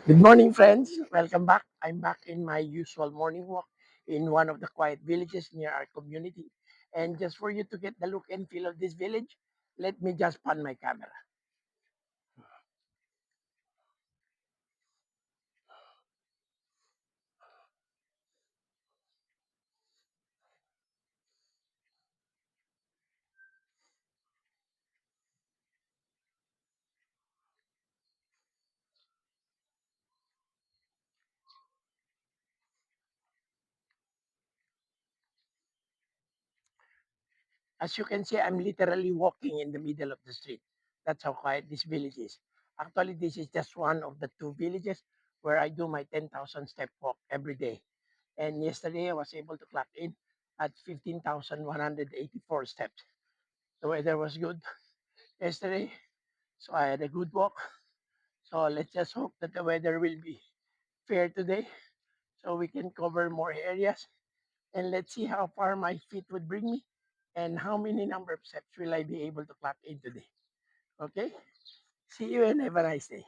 Good morning, friends. Welcome back. I'm back in my usual morning walk in one of the quiet villages near our community. And just for you to get the look and feel of this village, let me just pan my camera. As you can see, I'm literally walking in the middle of the street. That's how quiet this village is. Actually, this is just one of the two villages where I do my 10,000 step walk every day. And yesterday, I was able to clock in at 15,184 steps. The weather was good yesterday, so I had a good walk. So let's just hope that the weather will be fair today so we can cover more areas. And let's see how far my feet would bring me and how many number of steps will I be able to clock in today. Okay? See you and have a nice day.